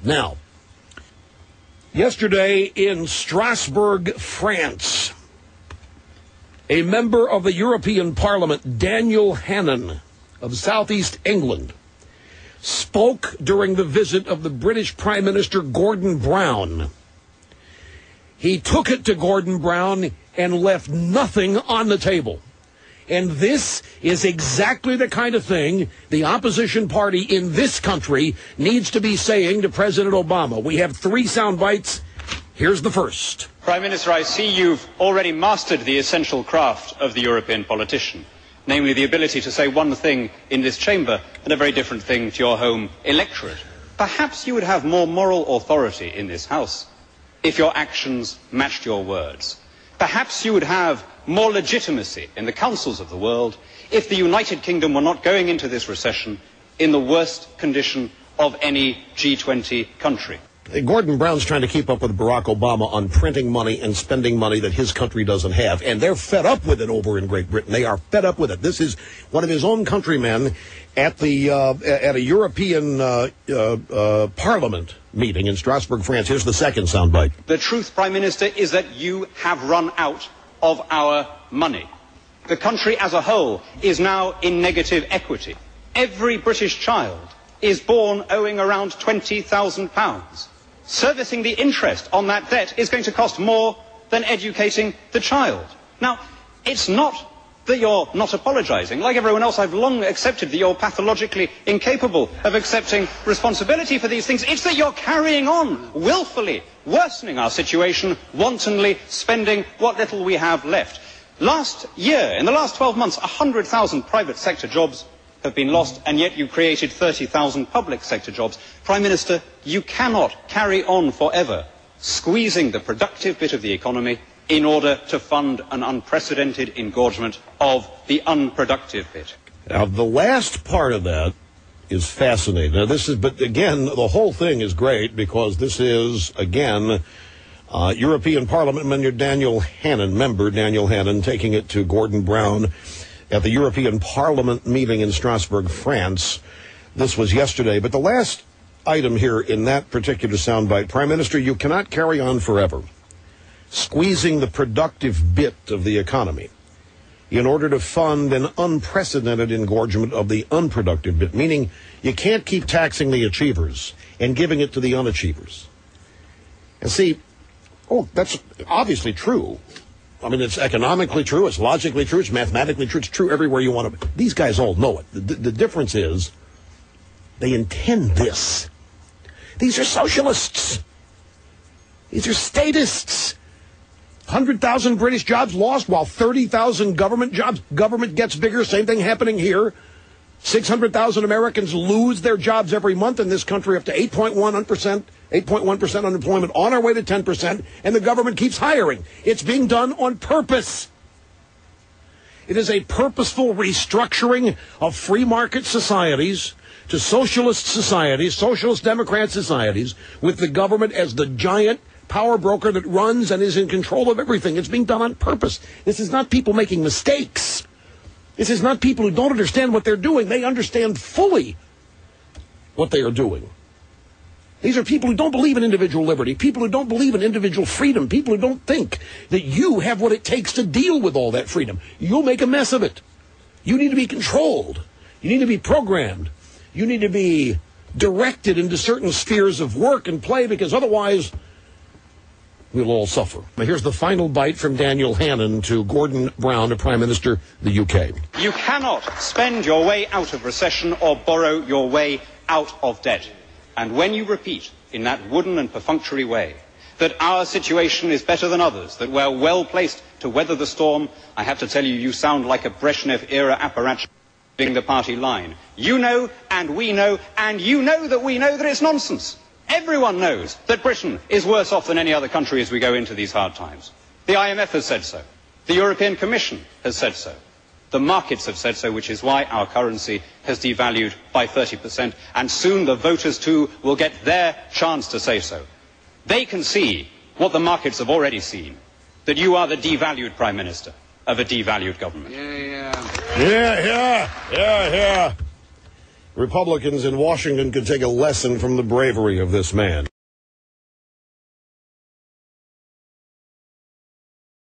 Now, yesterday in Strasbourg, France, a member of the European Parliament, Daniel Hannan of Southeast England, spoke during the visit of the British Prime Minister Gordon Brown. He took it to Gordon Brown and left nothing on the table. And this is exactly the kind of thing the opposition party in this country needs to be saying to President Obama. We have 3 sound bites. Here's the first. Prime Minister, I see you've already mastered the essential craft of the European politician, namely the ability to say one thing in this chamber and a very different thing to your home electorate. Perhaps you would have more moral authority in this House if your actions matched your words. Perhaps you would have more legitimacy in the councils of the world if the United Kingdom were not going into this recession in the worst condition of any G20 country. Gordon Brown's trying to keep up with Barack Obama on printing money and spending money that his country doesn't have. And they're fed up with it over in Great Britain. They are fed up with it. This is one of his own countrymen at a European Parliament meeting in Strasbourg, France. Here's the second soundbite. The truth, Prime Minister, is that you have run out of our money. The country as a whole is now in negative equity. Every British child is born owing around £20,000. Servicing the interest on that debt is going to cost more than educating the child. Now, it's not that you're not apologising. Like everyone else, I've long accepted that you're pathologically incapable of accepting responsibility for these things. It's that you're carrying on, willfully worsening our situation, wantonly spending what little we have left. Last year, in the last 12 months, 100,000 private sector jobs have been lost, and yet you created 30,000 public sector jobs. Prime Minister, you cannot carry on forever squeezing the productive bit of the economy in order to fund an unprecedented engorgement of the unproductive bit. Now, the last part of that is fascinating. Now, but again, the whole thing is great because this is, again, European Parliament member Daniel Hannan taking it to Gordon Brown at the European Parliament meeting in Strasbourg, France. This was yesterday. But the last item here in that particular soundbite, Prime Minister, you cannot carry on forever squeezing the productive bit of the economy in order to fund an unprecedented engorgement of the unproductive bit, meaning you can't keep taxing the achievers and giving it to the unachievers. And see, that's obviously true. I mean, it's economically true, it's logically true, it's mathematically true, it's true everywhere you want to. These guys all know it. The difference is they intend this. These are socialists. These are statists. 100,000 British jobs lost while 30,000 government jobs. Government gets bigger. Same thing happening here. 600,000 Americans lose their jobs every month in this country, up to 8.1% unemployment, on our way to 10%, and the government keeps hiring. It's being done on purpose. It is a purposeful restructuring of free market societies to socialist societies, socialist democrat societies, with the government as the giant power broker that runs and is in control of everything. It's being done on purpose. This is not people making mistakes. This is not people who don't understand what they're doing. They understand fully what they are doing. These are people who don't believe in individual liberty, people who don't believe in individual freedom, people who don't think that you have what it takes to deal with all that freedom. You'll make a mess of it. You need to be controlled. You need to be programmed. You need to be directed into certain spheres of work and play, because otherwise we'll all suffer. Now, here's the final bite from Daniel Hannan to Gordon Brown, the Prime Minister of the UK. You cannot spend your way out of recession or borrow your way out of debt. And when you repeat in that wooden and perfunctory way that our situation is better than others, that we're well placed to weather the storm, I have to tell you, you sound like a Brezhnev-era apparatchik the party line. You know, and we know, and you know that we know that it's nonsense. Everyone knows that Britain is worse off than any other country as we go into these hard times. The IMF has said so. The European Commission has said so. The markets have said so, which is why our currency has devalued by 30%, and soon the voters too will get their chance to say so. They can see what the markets have already seen, that you are the devalued Prime Minister of a devalued government. Yeah. Republicans in Washington could take a lesson from the bravery of this man.